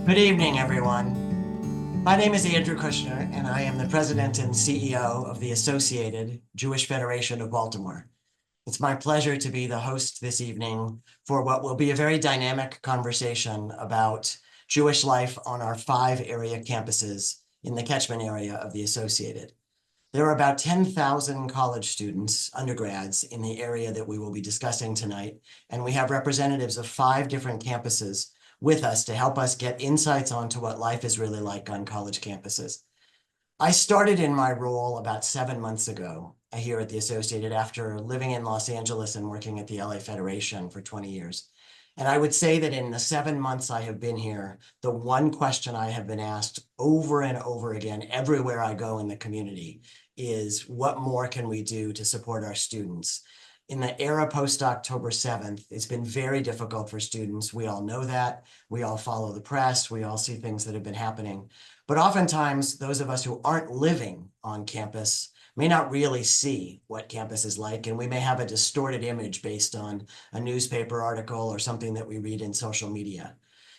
Good evening, everyone. My name is Andrew Kushner, and I am the president and CEO of the Associated Jewish Federation of Baltimore. It's my pleasure to be the host this evening for what will be a very dynamic conversation about Jewish life on our 5 area campuses in the catchment area of the Associated. There are about 10,000 college students, undergrads, in the area that we will be discussing tonight, and we have representatives of 5 different campuses with us to help us get insights onto what life is really like on college campuses. I started in my role about 7 months ago here at the Associated after living in Los Angeles and working at the LA Federation for 20 years. And I would say that in the 7 months I have been here, the one question I have been asked over and over again, everywhere I go in the community, is what more can we do to support our students? In the era post-October 7th, it's been very difficult for students. We all know that. We all follow the press. We all see things that have been happening. But oftentimes, those of us who aren't living on campus may not really see what campus is like, and we may have a distorted image based on a newspaper article or something that we read in social media.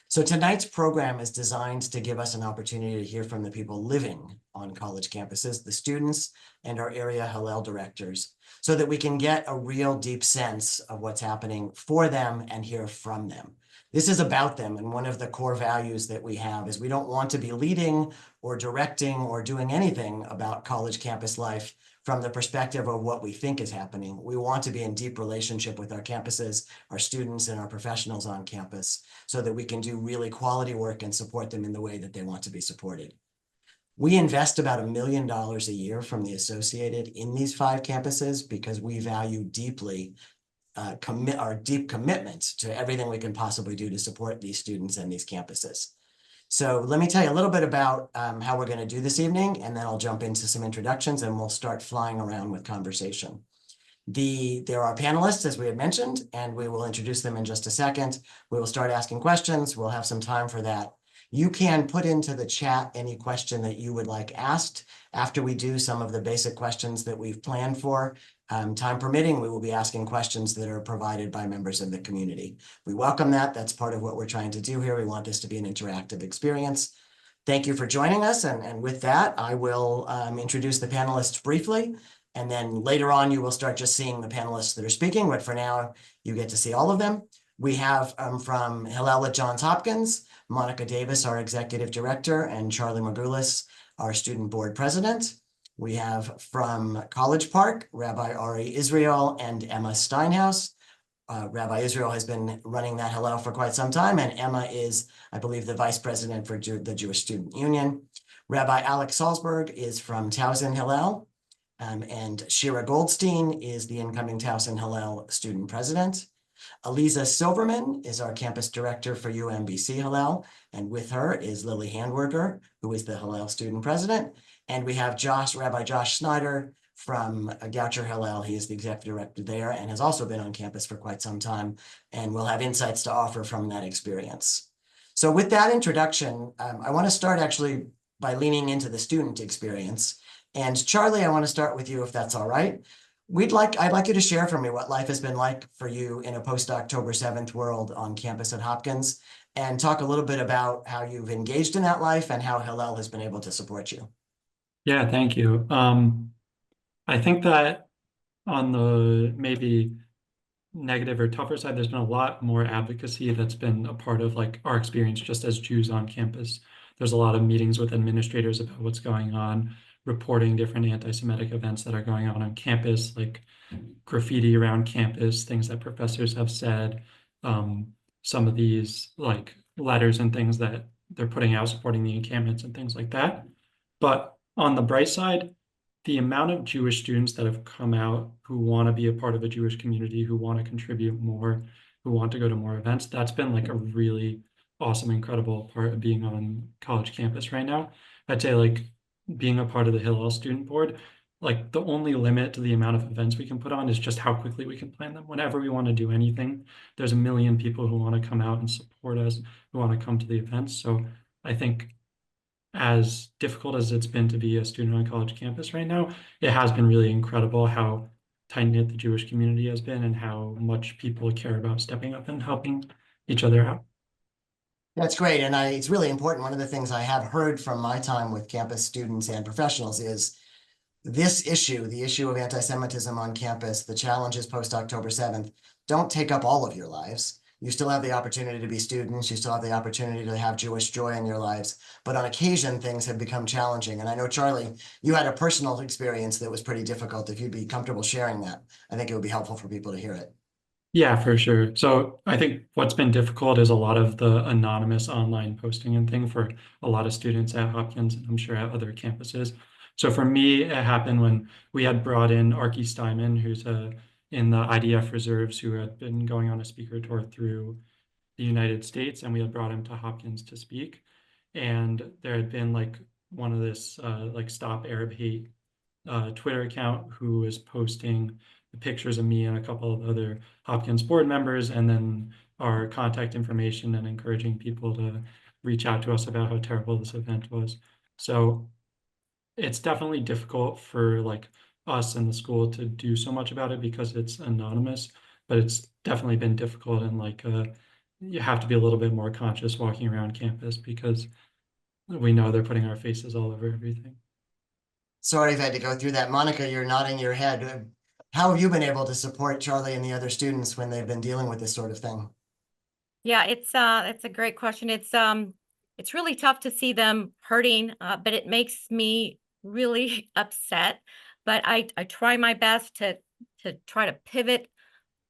So tonight's program is designed to give us an opportunity to hear from the people living on college campuses, the students and our area Hillel directors, so that we can get a real deep sense of what's happening for them and hear from them. This is about them, and one of the core values that we have is we don't want to be leading or directing or doing anything about college campus life from the perspective of what we think is happening. We want to be in deep relationship with our campuses, our students, and our professionals on campus so that we can do really quality work and support them in the way that they want to be supported. We invest about $1 million a year from the Associated in these 5 campuses because we value deeply our deep commitment to everything we can possibly do to support these students and these campuses. So let me tell you a little bit about how we're going to do this evening, and then I'll jump into some introductions and we'll start flying around with conversation. There are panelists, as we had mentioned, and we will introduce them in just a second. We will start asking questions. We'll have some time for that. You can put into the chat any question that you would like asked after we do some of the basic questions that we've planned for. Time permitting, we will be asking questions that are provided by members of the community. We welcome that. That's part of what we're trying to do here. We want this to be an interactive experience. Thank you for joining us. And with that, I will introduce the panelists briefly. And then later on, you will start just seeing the panelists that are speaking. But for now, you get to see all of them. We have from Hillel at Johns Hopkins, Monica Davis, our executive director, and Charlie Magoulis, our student board president. We have from College Park, Rabbi Ari Israel and Emma Steinhaus. Rabbi Israel has been running that Hillel for quite some time, and Emma is, I believe, the vice president for the Jewish Student Union. Rabbi Alex Salzberg is from Towson Hillel, and Shira Goldstein is the incoming Towson Hillel student president. Aliza Silverman is our campus director for UMBC Hillel, and with her is Lily Handwerker, who is the Hillel student president. And we have Rabbi Josh Snyder from Goucher Hillel. He is the executive director there and has also been on campus for quite some time, and will have insights to offer from that experience. So with that introduction, I want to start actually by leaning into the student experience. And Charlie, I want to start with you, if that's all right. I'd like you to share for me what life has been like for you in a post-October 7th world on campus at Hopkins, and talk a little bit about how you've engaged in that life and how Hillel has been able to support you. Yeah, thank you. I think that on the maybe negative or tougher side, there's been a lot more advocacy that's been a part of like our experience just as Jews on campus. There's a lot of meetings with administrators about what's going on, reporting different anti-Semitic events that are going on campus, like graffiti around campus, things that professors have said, some of these like letters and things that they're putting out supporting the encampments and things like that. But on the bright side, the amount of Jewish students that have come out who want to be a part of a Jewish community, who want to contribute more, who want to go to more events, that's been like a really awesome, incredible part of being on college campus right now. I'd say like being a part of the Hillel student board, like the only limit to the amount of events we can put on is just how quickly we can plan them. Whenever we want to do anything, there's a million people who want to come out and support us, who want to come to the events. So I think as difficult as it's been to be a student on college campus right now, it has been really incredible how tight-knit the Jewish community has been and how much people care about stepping up and helping each other out. That's great. And it's really important. One of the things I have heard from my time with campus students and professionals is this issue, the issue of anti-Semitism on campus, the challenges post October 7th, don't take up all of your lives. You still have the opportunity to be students. You still have the opportunity to have Jewish joy in your lives. But on occasion, things have become challenging. And I know, Charlie, you had a personal experience that was pretty difficult. If you'd be comfortable sharing that, I think it would be helpful for people to hear it. Yeah, for sure. So I think what's been difficult is a lot of the anonymous online posting and thing for a lot of students at Hopkins, and I'm sure at other campuses. So for me, it happened when we had brought in Archie Steinman, who's in the IDF reserves, who had been going on a speaker tour through the United States, and we had brought him to Hopkins to speak. And there had been like one of this like Stop Arab Hate Twitter account who was posting the pictures of me and a couple of other Hopkins board members, and then our contact information and encouraging people to reach out to us about how terrible this event was. So it's definitely difficult for like us and the school to do so much about it because it's anonymous, but it's definitely been difficult, and like you have to be a little bit more conscious walking around campus because we know they're putting our faces all over everything. Sorry I've had to go through that. Monica, you're nodding your head. How have you been able to support Charlie and the other students when they've been dealing with this sort of thing? Yeah, it's a great question. It's really tough to see them hurting, but it makes me really upset. But I try my best to try to pivot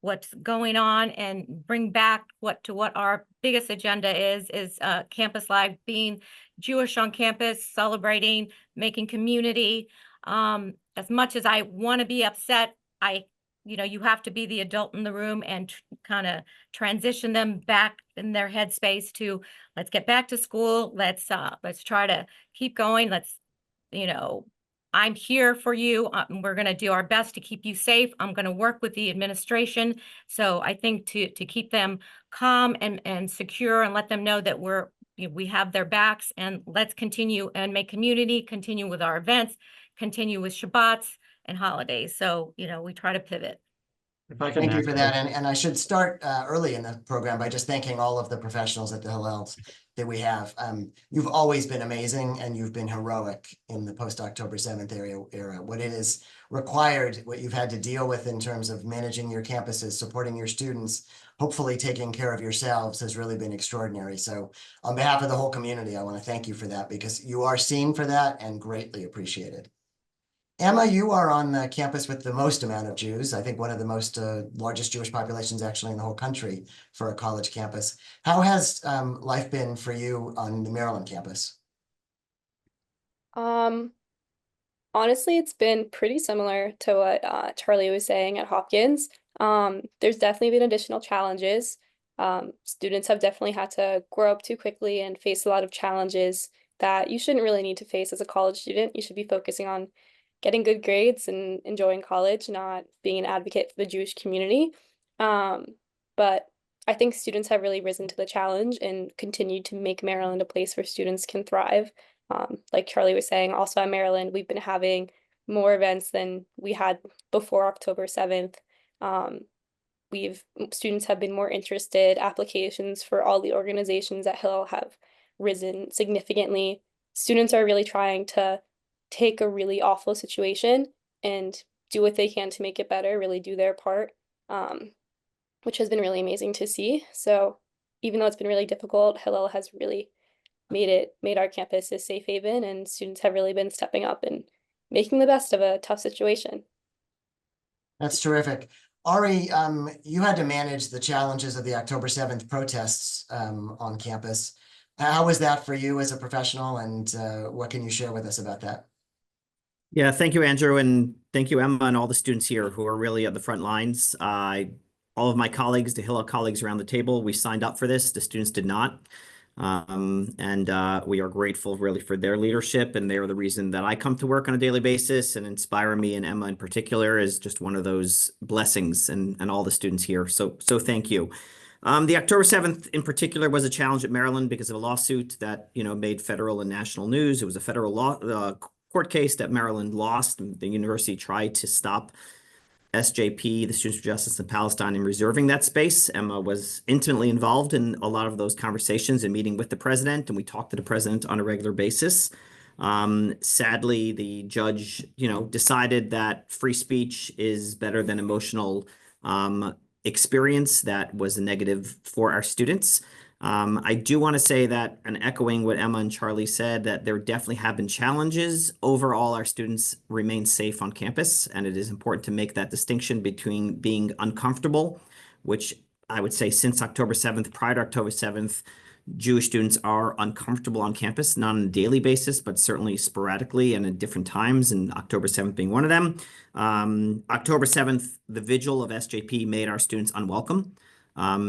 what's going on and bring back what our biggest agenda is campus life, being Jewish on campus, celebrating, making community. As much as I want to be upset, you have to be the adult in the room and kind of transition them back in their headspace to let's get back to school. Let's try to keep going. You know, I'm here for you. We're going to do our best to keep you safe. I'm going to work with the administration. So I think to keep them calm and secure and let them know that we have their backs, and let's continue and make community, continue with our events, continue with Shabbats and holidays. So, we try to pivot. If I can Thank you for that. echo, And I should start early in the program by just thanking all of the professionals at the Hillels that we have. You've always been amazing, and you've been heroic in the post-October 7th era. What it is required, what you've had to deal with in terms of managing your campuses, supporting your students, hopefully taking care of yourselves has really been extraordinary. So on behalf of the whole community, I want to thank you for that because you are seen for that and greatly appreciated. Emma, you are on the campus with the most amount of Jews. I think one of the most largest Jewish populations actually in the whole country for a college campus. How has life been for you on the Maryland campus? Um, Honestly, it's been pretty similar to what Charlie was saying at Hopkins. There's definitely been additional challenges. Students have definitely had to grow up too quickly and face a lot of challenges that you shouldn't really need to face as a college student. You should be focusing on getting good grades and enjoying college, not being an advocate for the Jewish community. Um, but I think students have really risen to the challenge and continued to make Maryland a place where students can thrive. Like Charlie was saying, also at Maryland, we've been having more events than we had before October 7th. Um, we've Students have been more interested. Applications for all the organizations at Hill have risen significantly. Students are really trying to take a really awful situation and do what they can to make it better, really do their part, which has been really amazing to see. So even though it's been really difficult, Hillel has really made our campus a safe haven, and students have really been stepping up and making the best of a tough situation. That's terrific. Ari, you had to manage the challenges of the October 7th protests on campus. How was that for you as a professional, and what can you share with us about that? Yeah, thank you, Andrew, and thank you, Emma, and all the students here who are really at the front lines. All of my colleagues, the Hillel colleagues around the table, we signed up for this. The students did not. We are grateful really for their leadership, and they are the reason that I come to work on a daily basis, and inspire me, and Emma in particular is just one of those blessings, and all the students here. So thank you. The October 7th in particular was a challenge at Maryland because of a lawsuit that, made federal and national news. It was a federal law court case that Maryland lost. The university tried to stop SJP, the Students for Justice in Palestine, in reserving that space. Emma was intimately involved in a lot of those conversations and meeting with the president, and we talked to the president on a regular basis. Sadly, the judge, decided that free speech is better than emotional experience that was a negative for our students. I do want to say that, and echoing what Emma and Charlie said, that there definitely have been challenges. Overall, our students remain safe on campus, and it is important to make that distinction between being uncomfortable, which I would say since October 7th, prior to October 7th, Jewish students are uncomfortable on campus, not on a daily basis, but certainly sporadically and at different times, and October 7th being one of them. October 7th, the vigil of SJP made our students unwelcome,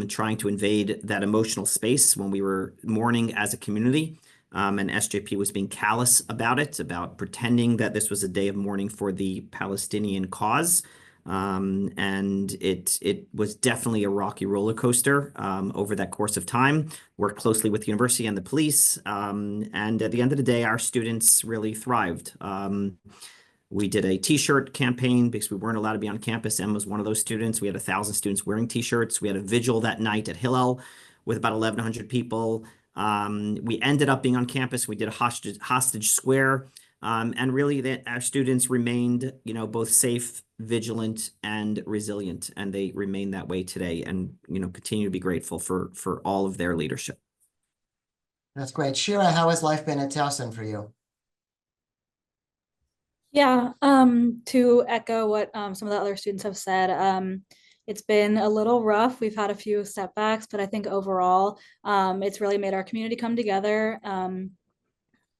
trying to invade that emotional space when we were mourning as a community. And SJP was being callous about it, about pretending that this was a day of mourning for the Palestinian cause. And it was definitely a rocky roller coaster over that course of time. Worked closely with the university and the police. And at the end of the day, our students really thrived. We did a T-shirt campaign because we weren't allowed to be on campus. Emma was one of those students. We had 1,000 students wearing T-shirts. We had a vigil that night at Hillel with about 1,100 people. We ended up being on campus. We did a hostage square. And really our students remained, both safe, vigilant, and resilient. And they remain that way today, and, continue to be grateful for all of their leadership. That's great. Shira, how has life been at Towson for you? Yeah, to echo what some of the other students have said, it's been a little rough. We've had a few setbacks, but I think overall, it's really made our community come together.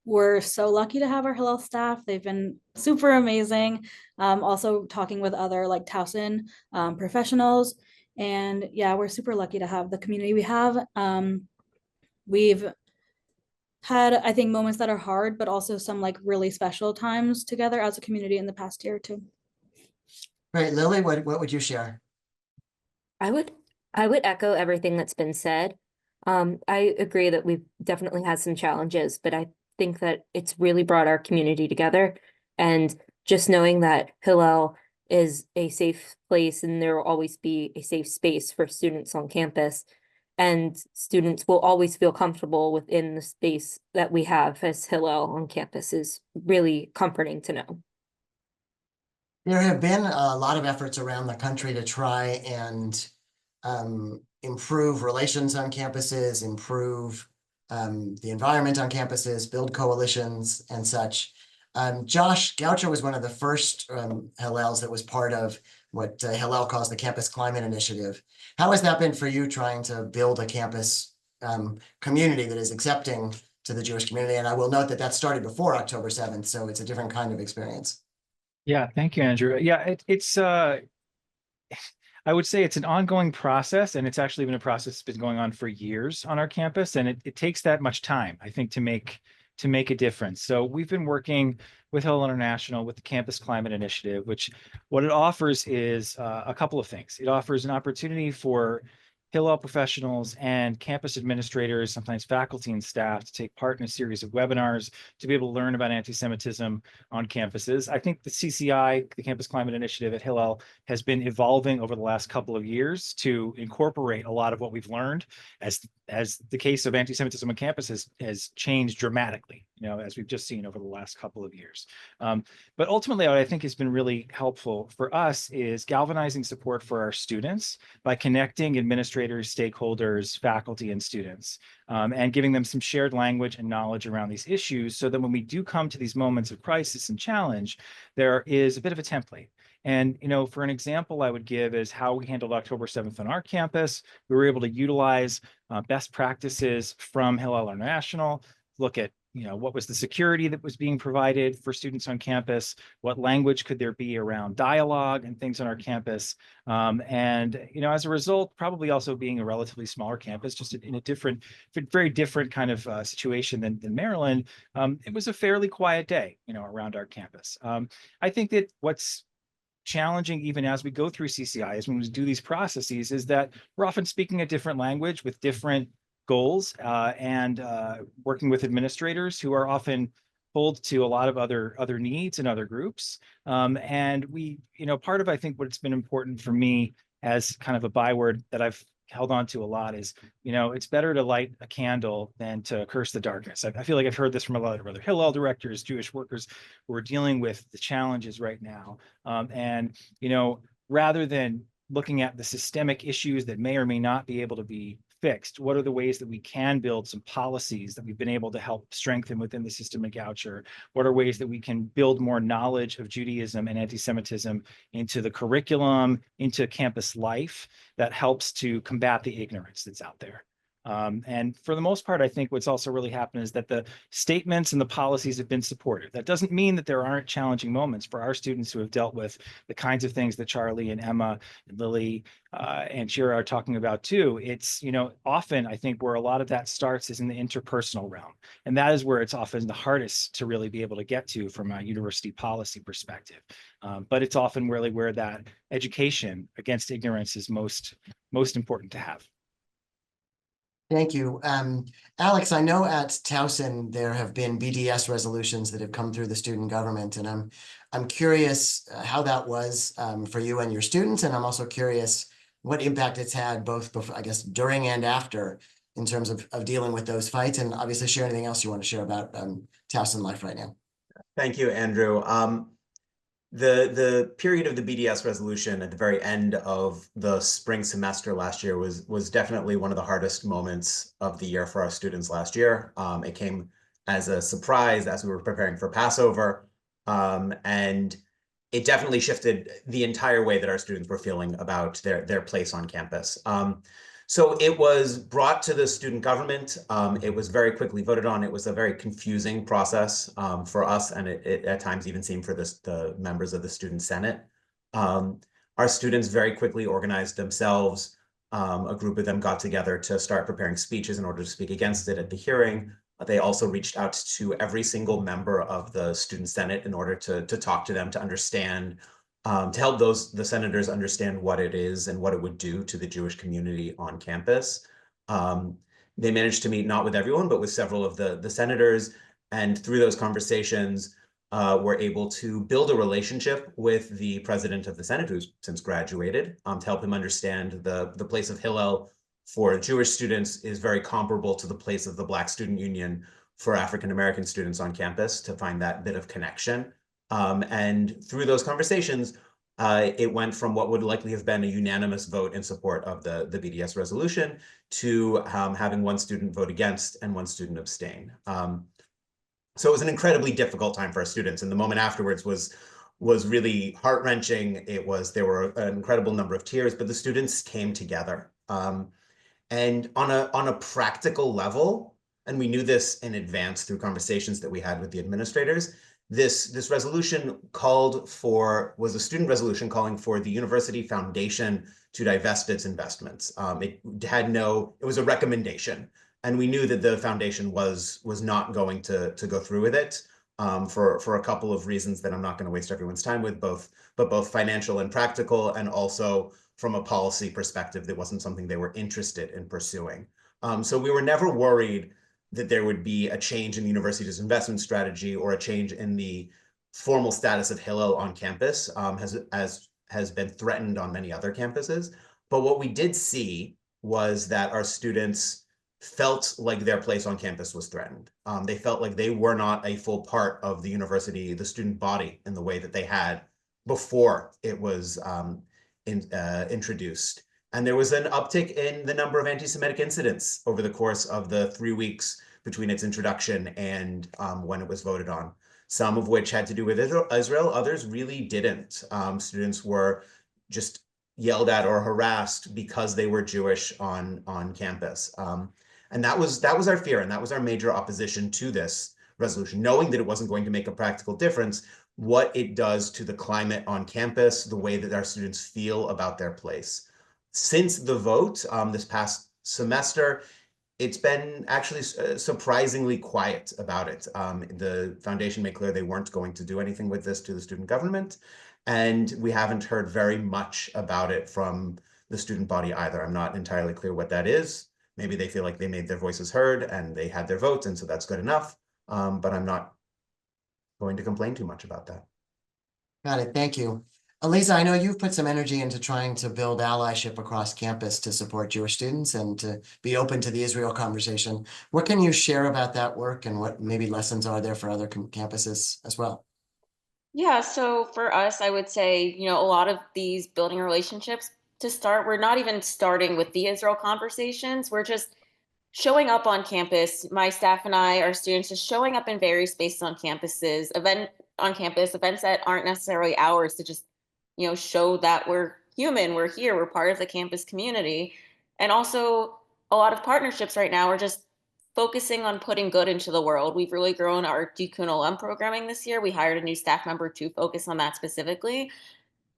We're so lucky to have our Hillel staff. They've been super amazing. Also talking with other like Towson professionals. And yeah, we're super lucky to have the community we have. We've had, I think, moments that are hard, but also some like really special times together as a community in the past year or two. Great. Lily, what would you share? I would echo everything that's been said. I agree that we've definitely had some challenges, but I think that it's really brought our community together. And just knowing that Hillel is a safe place and there will always be a safe space for students on campus, and students will always feel comfortable within the space that we have as Hillel on campus is really comforting to know. There have been a lot of efforts around the country to try and improve relations on campuses, improve the environment on campuses, build coalitions and such. Josh Goucher was one of the first Hillels that was part of what Hillel calls the Campus Climate Initiative. How has that been for you, trying to build a campus community that is accepting to the Jewish community? And I will note that that started before October 7th, so it's a different kind of experience. Yeah, thank you, Andrew. Yeah, it's I would say it's an ongoing process, and it's actually been a process that's been going on for years on our campus, and it takes that much time, I think, to make a difference. So we've been working with Hillel International with the Campus Climate Initiative, which what it offers is a couple of things. It offers an opportunity for Hillel professionals and campus administrators, sometimes faculty and staff, to take part in a series of webinars to be able to learn about anti-Semitism on campuses. I think the CCI, the Campus Climate Initiative at Hillel, has been evolving over the last couple of years to incorporate a lot of what we've learned, as the case of anti-Semitism on campus has changed dramatically, as we've just seen over the last couple of years. But ultimately, what I think has been really helpful for us is galvanizing support for our students by connecting administrators, stakeholders, faculty, and students, and giving them some shared language and knowledge around these issues, so that when we do come to these moments of crisis and challenge, there is a bit of a template. And, for an example I would give is how we handled October 7th on our campus. We were able to utilize best practices from Hillel International, look at what was the security that was being provided for students on campus, what language could there be around dialogue and things on our campus. And as a result, probably also being a relatively smaller campus, just in a very different kind of situation than Maryland, it was a fairly quiet day, around our campus. I think that what's challenging, even as we go through CCI, as when we do these processes, is that we're often speaking a different language with different goals, and working with administrators who are often pulled to a lot of other needs and other groups. And we, part of, I think, what's been important for me as kind of a byword that I've held on to a lot is, it's better to light a candle than to curse the darkness. I feel like I've heard this from a lot of other Hillel directors, Jewish workers who are dealing with the challenges right now. And, rather than looking at the systemic issues that may or may not be able to be fixed, what are the ways that we can build some policies that we've been able to help strengthen within the system of Goucher? What are ways that we can build more knowledge of Judaism and anti-Semitism into the curriculum, into campus life that helps to combat the ignorance that's out there? And for the most part, I think what's also really happened is that the statements and the policies have been supported. That doesn't mean that there aren't challenging moments for our students who have dealt with the kinds of things that Charlie and Emma and Lily and Shira are talking about too. It's, often I think where a lot of that starts is in the interpersonal realm. And that is where it's often the hardest to really be able to get to from a university policy perspective. But it's often really where that education against ignorance is most important to have. Thank you. Alex, I know at Towson there have been BDS resolutions that have come through the student government, and I'm curious how that was for you and your students, and I'm also curious what impact it's had both before, I guess, during and after in terms of dealing with those fights, and obviously share anything else you want to share about Towson life right now. Thank you, Andrew. The period of the BDS resolution at the very end of the spring semester last year was definitely one of the hardest moments of the year for our students last year. It came as a surprise as we were preparing for Passover, and it definitely shifted the entire way that our students were feeling about their place on campus. So it was brought to the student government. It was very quickly voted on. It was a very confusing process for us, and it at times even seemed for the members of the student senate. Our students very quickly organized themselves. A group of them got together to start preparing speeches in order to speak against it at the hearing. They also reached out to every single member of the student senate in order to talk to them, to understand, to help the senators understand what it is and what it would do to the Jewish community on campus. They managed to meet not with everyone, but with several of the senators. And through those conversations, were able to build a relationship with the president of the Senate, who's since graduated, to help him understand the place of Hillel for Jewish students is very comparable to the place of the Black Student Union for African-American students on campus, to find that bit of connection. And through those conversations, it went from what would likely have been a unanimous vote in support of the BDS resolution to having one student vote against and one student abstain. So it was an incredibly difficult time for our students, and the moment afterwards was really heart-wrenching. There were an incredible number of tears, but the students came together. And on a practical level, and we knew this in advance through conversations that we had with the administrators, this resolution was a student resolution calling for the university foundation to divest its investments. It was a recommendation, and we knew that the foundation was not going to go through with it for a couple of reasons that I'm not going to waste everyone's time with, both financial and practical, and also from a policy perspective, that wasn't something they were interested in pursuing. So we were never worried that there would be a change in the university's investment strategy or a change in the formal status of Hillel on campus, as has been threatened on many other campuses. But what we did see was that our students felt like their place on campus was threatened. They felt like they were not a full part of the university, the student body, in the way that they had before it was introduced. And there was an uptick in the number of anti-Semitic incidents over the course of the 3 weeks between its introduction and when it was voted on. Some of which had to do with Israel, others really didn't. Students were just yelled at or harassed because they were Jewish on campus. And that was our fear, and that was our major opposition to this resolution, knowing that it wasn't going to make a practical difference, what it does to the climate on campus, the way that our students feel about their place. Since the vote this past semester, it's been actually surprisingly quiet about it. The foundation made clear they weren't going to do anything with this to the student government, and we haven't heard very much about it from the student body either. I'm not entirely clear what that is. Maybe they feel like they made their voices heard and they had their votes, and so that's good enough. But I'm not going to complain too much about that. Got it. Thank you. Elisa, I know you've put some energy into trying to build allyship across campus to support Jewish students and to be open to the Israel conversation. What can you share about that work and what maybe lessons are there for other campuses as well? Yeah, so for us, I would say, a lot of these building relationships to start, we're not even starting with the Israel conversations. We're just showing up on campus. My staff and I, our students, just showing up in various spaces on events that aren't necessarily ours to just, show that we're human, we're here, we're part of the campus community. And also a lot of partnerships right now are just focusing on putting good into the world. We've really grown our Tikkun Olam programming this year. We hired a new staff member to focus on that specifically.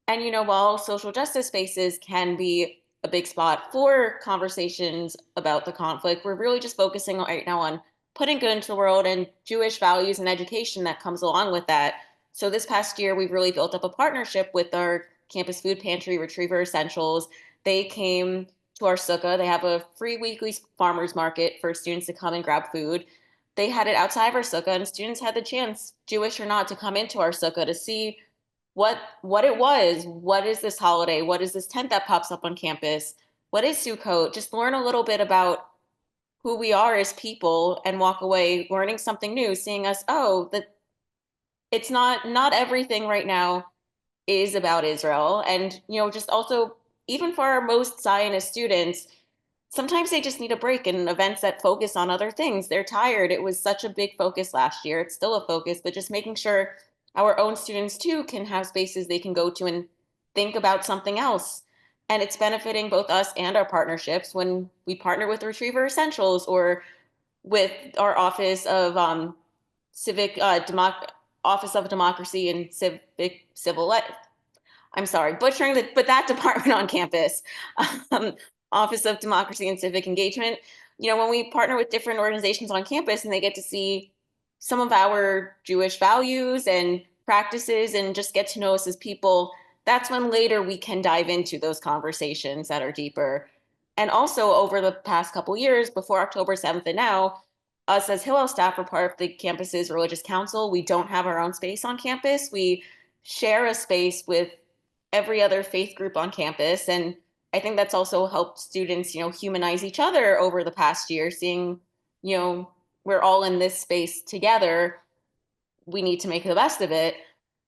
And, while social justice spaces can be a big spot for conversations about the conflict, we're really just focusing right now on putting good into the world and Jewish values and education that comes along with that. So this past year, we've really built up a partnership with our campus food pantry, Retriever Essentials. They came to our sukkah. They have a free weekly farmers market for students to come and grab food. They had it outside of our sukkah, and students had the chance, Jewish or not, to come into our sukkah to see what it was. What is this holiday? What is this tent that pops up on campus? What is Sukkot? Just learn a little bit about who we are as people and walk away learning something new, seeing us, oh, that it's not everything right now is about Israel. And, just also, even for our most Zionist students, sometimes they just need a break in events that focus on other things. They're tired. It was such a big focus last year. It's still a focus, but just making sure our own students too can have spaces they can go to and think about something else. And it's benefiting both us and our partnerships when we partner with Retriever Essentials or with our civic Office of Democracy and Civil I'm sorry, butchering but that department on campus, um, Office of Democracy and Civic Engagement. When we partner with different organizations on campus and they get to see some of our Jewish values and practices and just get to know us as people, that's when later we can dive into those conversations that are deeper. And also over the past couple years, before October 7th and now, us as Hillel staff are part of the campus's religious council. We don't have our own space on campus. We share a space with every other faith group on campus. And I think that's also helped students, humanize each other over the past year, seeing, we're all in this space together. We need to make the best of it.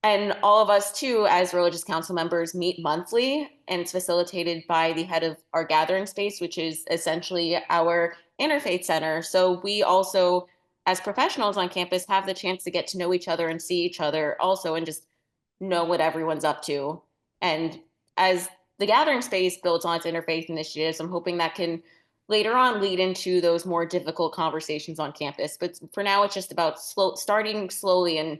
And all of us too, as religious council members, meet monthly, and it's facilitated by the head of our gathering space, which is essentially our interfaith center. So we also, as professionals on campus, have the chance to get to know each other and see each other also and just know what everyone's up to. And as the gathering space builds on its interfaith initiatives, I'm hoping that can later on lead into those more difficult conversations on campus. But for now, it's just about starting slowly and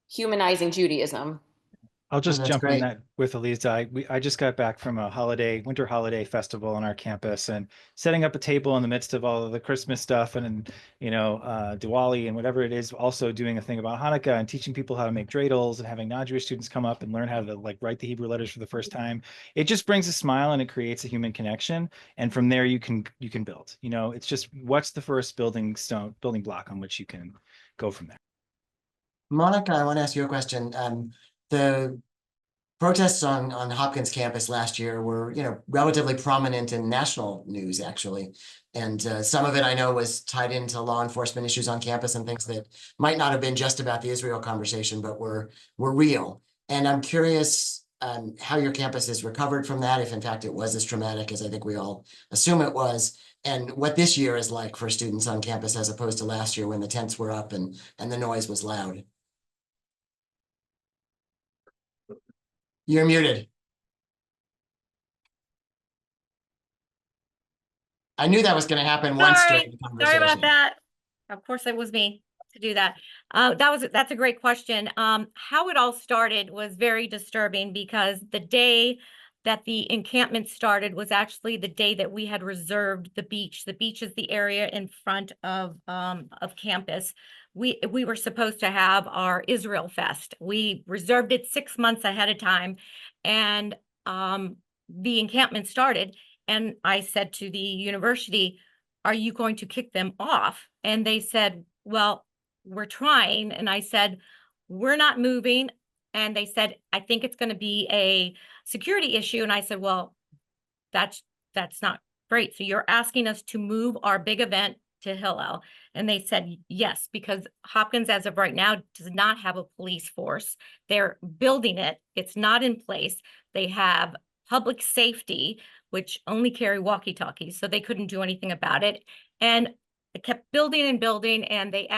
humanizing Judaism. I'll just that's jump in great. that with Elisa. I just got back from a winter holiday festival on our campus, and setting up a table in the midst of all of the Christmas stuff and Diwali and whatever it is, also doing a thing about Hanukkah and teaching people how to make dreidels and having non-Jewish students come up and learn how to write the Hebrew letters for the first time. It just brings a smile and it creates a human connection. And from there you can build. It's just what's the first building block on which you can go from there. Monica, I want to ask you a question. The protests on Hopkins campus last year were, relatively prominent in national news, actually. And some of it I know was tied into law enforcement issues on campus and things that might not have been just about the Israel conversation, but were real. And I'm curious how your campus has recovered from that, if in fact it was as traumatic as I think we all assume it was, and what this year is like for students on campus as opposed to last year when the tents were up and the noise was loud. You're muted. I knew that was going to happen once during the Sorry conversation. about that. Of course, it was me to do that. That's a great question. How it all started was very disturbing because the day that the encampment started was actually the day that we had reserved the beach. The beach is the area in front of campus. We were supposed to have our Israel Fest. We reserved it 6 months ahead of time, and the encampment started. And I said to the university, "Are you going to kick them off?" And they said, "Well, we're trying." And I said, we're not moving. And they said, I think it's going to be a security issue. And I said, well, that's not great. So you're asking us to move our big event to Hillel. And they said yes, because Hopkins, as of right now, does not have a police force. They're building it. It's not in place. They have public safety, which only carry walkie-talkies, so they couldn't do anything about it. And it kept building and building, and they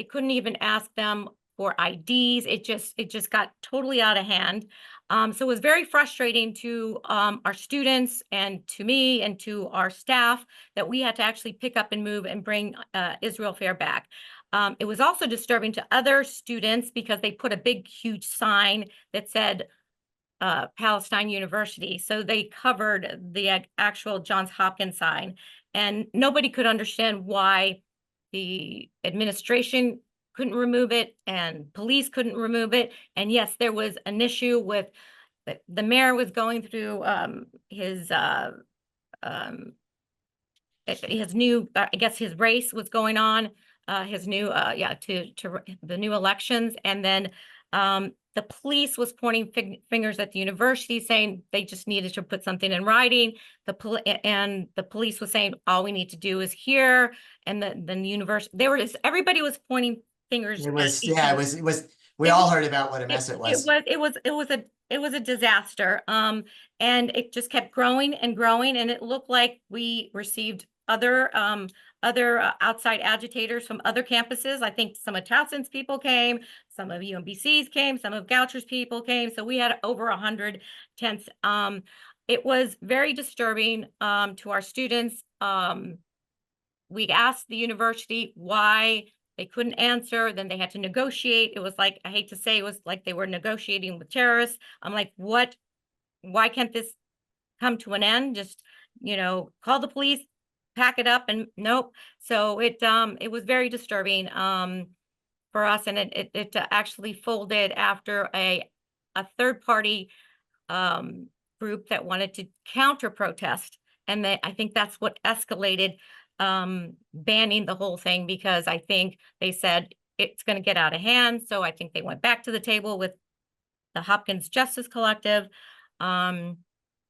couldn't even ask them for IDs. It just got totally out of hand. So it was very frustrating to our students and to me and to our staff that we had to actually pick up and move and bring Israel Fair back. It was also disturbing to other students because they put a big, huge sign that said Palestine University. So they covered the actual Johns Hopkins sign, and nobody could understand why the administration couldn't remove it and police couldn't remove it. And yes, there was an issue with the mayor was going through his new, I guess his race was going on, his new, to the new elections. And then the police was pointing fingers at the university, saying they just needed to put something in writing. The police was saying, all we need to do is here. And the university, everybody was pointing fingers. It was, we all heard about what a mess it was. It was a disaster. And it just kept growing and growing. And it looked like we received other outside agitators from other campuses. I think some of Towson's people came, some of UMBC's came, some of Goucher's people came. So we had over 100 tents. It was very disturbing to our students. We asked the university why they couldn't answer. Then they had to negotiate. It was like, I hate to say, it was like they were negotiating with terrorists. I'm like, what? Why can't this come to an end? Just, call the police, pack it up, and nope. So it was very disturbing for us, and it actually folded after a third party group that wanted to counter protest, and I think that's what escalated banning the whole thing, because I think they said it's going to get out of hand. So I think they went back to the table with the Hopkins Justice Collective, and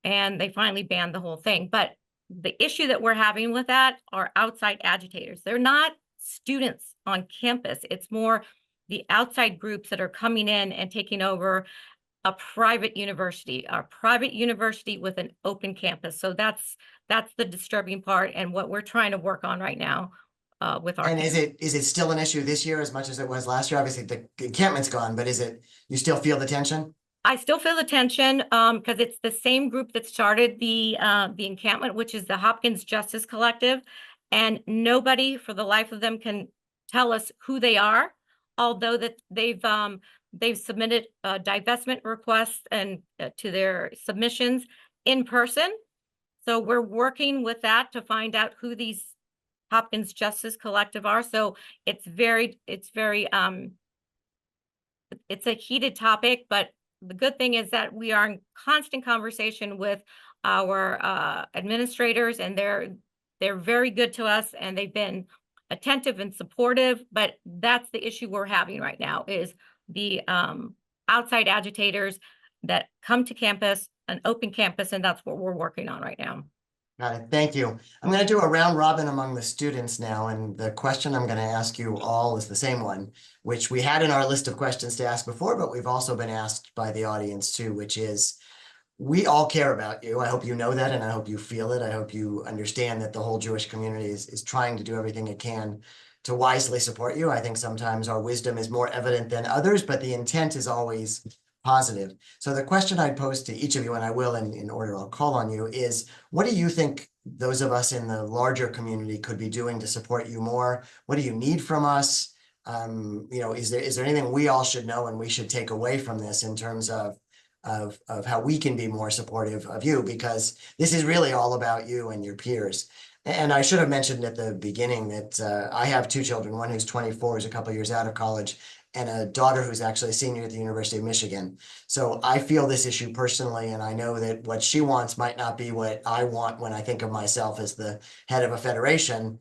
they finally banned the whole thing. But the issue that we're having with that are outside agitators. They're not students on campus. It's more the outside groups that are coming in and taking over a private university with an open campus. So that's the disturbing part, and what we're trying to work on right now with our And campus. is it still an issue this year as much as it was last year? Obviously the encampment's gone, but you still feel the tension? I still feel the tension because it's the same group that started the encampment, which is the Hopkins Justice Collective, and nobody for the life of them can tell us who they are, although that they've submitted divestment requests and to their submissions in person. So we're working with that to find out who these Hopkins Justice Collective are. So it's a heated topic, but the good thing is that we are in constant conversation with our administrators, and they're very good to us, and they've been attentive and supportive. But that's the issue we're having right now, is the outside agitators that come to campus, an open campus, and that's what we're working on right now. Got it. Thank you. I'm going to do a round robin among the students now, and the question I'm going to ask you all is the same one, which we had in our list of questions to ask before, but we've also been asked by the audience too, which is, we all care about you. I hope you know that, and I hope you feel it. I hope you understand that the whole Jewish community is trying to do everything it can to wisely support you. I think sometimes our wisdom is more evident than others, but the intent is always positive. So the question I'd pose to each of you, and I will in order I'll call on you, is what do you think those of us in the larger community could be doing to support you more? What do you need from us? Is there anything we all should know and we should take away from this in terms of how we can be more supportive of you? Because this is really all about you and your peers. And I should have mentioned at the beginning that I have two children, one who's 24, who's a couple of years out of college, and a daughter who's actually a senior at the University of Michigan. So I feel this issue personally, and I know that what she wants might not be what I want when I think of myself as the head of a federation.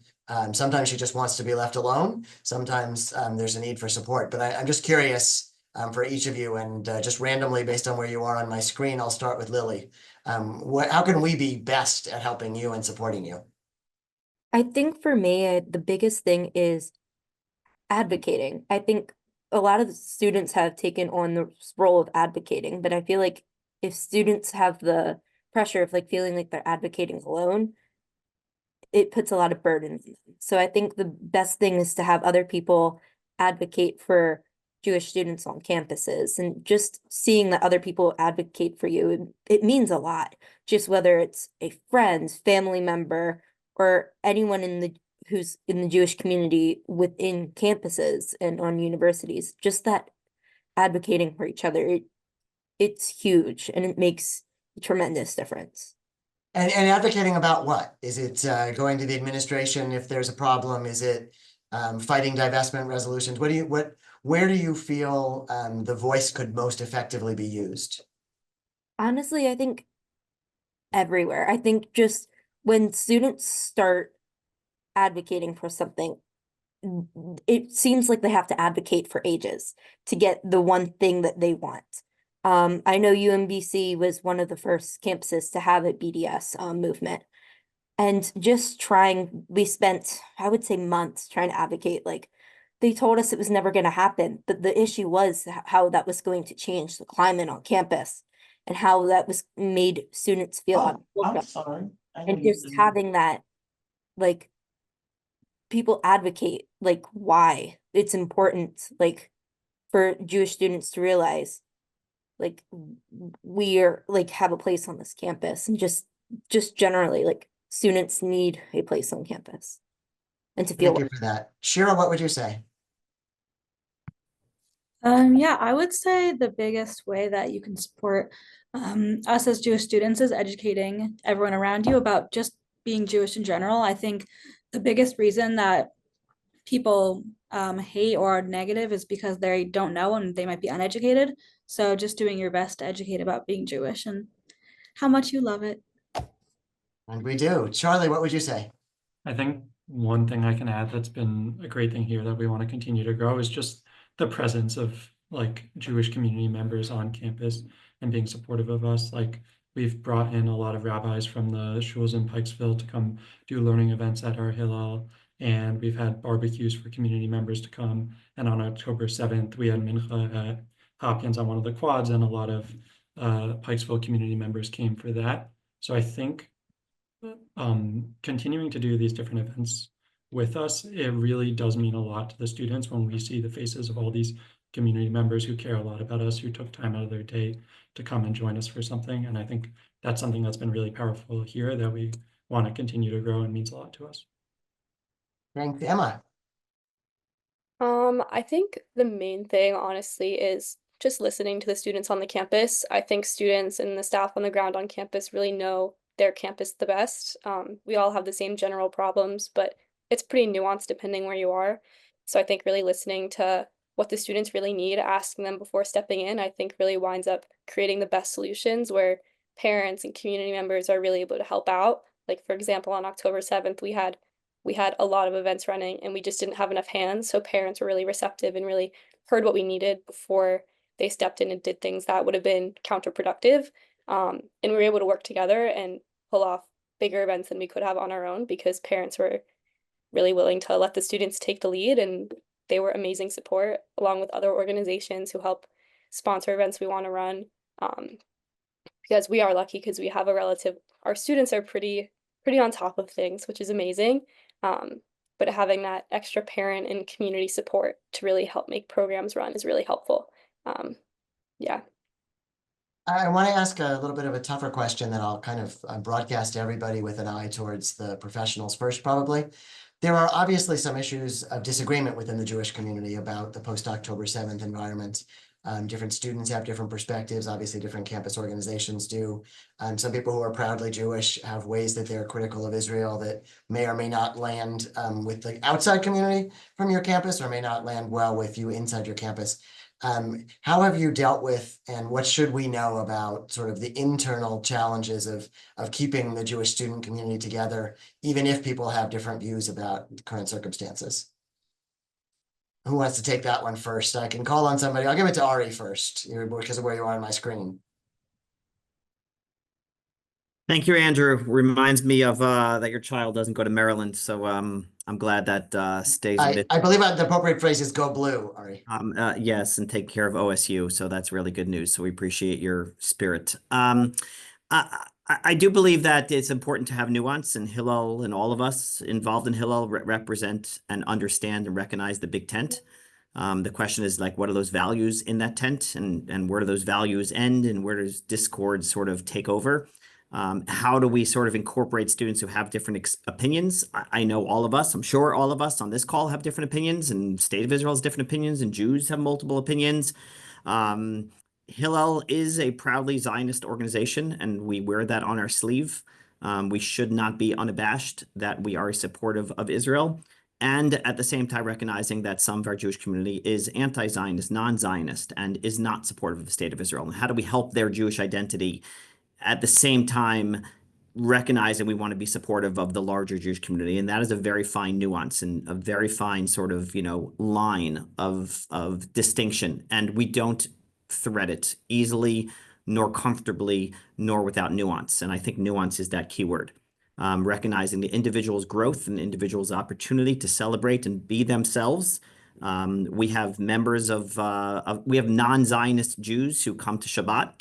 Sometimes she just wants to be left alone. Sometimes there's a need for support. But I'm just curious for each of you, and just randomly based on where you are on my screen, I'll start with Lily. How can we be best at helping you and supporting you? I think for me, the biggest thing is advocating. I think a lot of the students have taken on the role of advocating, but I feel like if students have the pressure of like feeling like they're advocating alone, it puts a lot of burden on them. So I think the best thing is to have other people advocate for Jewish students on campuses, and just seeing that other people advocate for you, it means a lot. Just whether it's a friend, family member, or anyone who's in the Jewish community within campuses and on universities, just that advocating for each other, it's huge and it makes a tremendous difference. And advocating about what? Is it going to the administration if there's a problem? Is it fighting divestment resolutions? Where do you feel the voice could most effectively be used? Honestly, I think everywhere. I think just when students start advocating for something, it seems like they have to advocate for ages to get the one thing that they want. I know UMBC was one of the first campuses to have a BDS movement. And just we spent, I would say, months trying to advocate. Like, they told us it was never going to happen, but the issue was how that was going to change the climate on campus and how that was made students feel I'm uncomfortable. sorry. And just having that, like, people advocate, like, why it's important, like, for Jewish students to realize, like, we are, like, have a place on this campus, and just generally, like, students need a place on campus and to feel Thank you for that. Shira, what would you say? Yeah, I would say the biggest way that you can support us as Jewish students is educating everyone around you about just being Jewish in general. I think the biggest reason that people hate or are negative is because they don't know and they might be uneducated. So just doing your best to educate about being Jewish and how much you love it. And we do. Charlie, what would you say? I think one thing I can add that's been a great thing here that we want to continue to grow is just the presence of like Jewish community members on campus and being supportive of us. Like, we've brought in a lot of rabbis from the shuls in Pikesville to come do learning events at our Hillel, and we've had barbecues for community members to come. And on October 7th, we had mincha at Hopkins on one of the quads, and a lot of Pikesville community members came for that. So I think continuing to do these different events with us, it really does mean a lot to the students when we see the faces of all these community members who care a lot about us, who took time out of their day to come and join us for something. And I think that's something that's been really powerful here that we want to continue to grow and means a lot to us. Thanks, Emma. I think the main thing, honestly, is just listening to the students on the campus. I think students and the staff on the ground on campus really know their campus the best. We all have the same general problems, but it's pretty nuanced depending where you are. So I think really listening to what the students really need, asking them before stepping in, I think really winds up creating the best solutions where parents and community members are really able to help out. Like, for example, on October 7th, we had a lot of events running and we just didn't have enough hands. So parents were really receptive and really heard what we needed before they stepped in and did things that would have been counterproductive. And we were able to work together and pull off bigger events than we could have on our own because parents were really willing to let the students take the lead, and they were amazing support along with other organizations who help sponsor events we want to run. Because we are lucky because we have our students are pretty on top of things, which is amazing. But having that extra parent and community support to really help make programs run is really helpful. Yeah. I want to ask a little bit of a tougher question that I'll kind of broadcast to everybody with an eye towards the professionals first, probably. There are obviously some issues of disagreement within the Jewish community about the post-October 7th environment. Different students have different perspectives. Obviously, different campus organizations do. Some people who are proudly Jewish have ways that they're critical of Israel that may or may not land with the outside community from your campus, or may not land well with you inside your campus. How have you dealt with, and what should we know about sort of the internal challenges of keeping the Jewish student community together, even if people have different views about current circumstances? Who wants to take that one first? I can call on somebody. I'll give it to Ari first, because of where you are on my screen. Thank you, Andrew. Reminds me of that your child doesn't go to Maryland, so I'm glad that stays with it. I believe the appropriate phrase is "go blue," Ari. Yes, and take care of OSU. So that's really good news. So we appreciate your spirit. I do believe that it's important to have nuance, and Hillel and all of us involved in Hillel represent and understand and recognize the big tent. The question is, like, what are those values in that tent, and where do those values end, and where does discord sort of take over? How do we sort of incorporate students who have different opinions? I know all of us, I'm sure all of us on this call have different opinions, and State of Israel has different opinions, and Jews have multiple opinions. Hillel is a proudly Zionist organization, and we wear that on our sleeve. We should not be unabashed that we are supportive of Israel, and at the same time recognizing that some of our Jewish community is anti-Zionist, non-Zionist, and is not supportive of the State of Israel. And how do we help their Jewish identity at the same time recognizing we want to be supportive of the larger Jewish community? And that is a very fine nuance and a very fine sort of, line of distinction. And we don't thread it easily, nor comfortably, nor without nuance. And I think nuance is that key word. Recognizing the individual's growth and the individual's opportunity to celebrate and be themselves. We have members we have non-Zionist Jews who come to Shabbat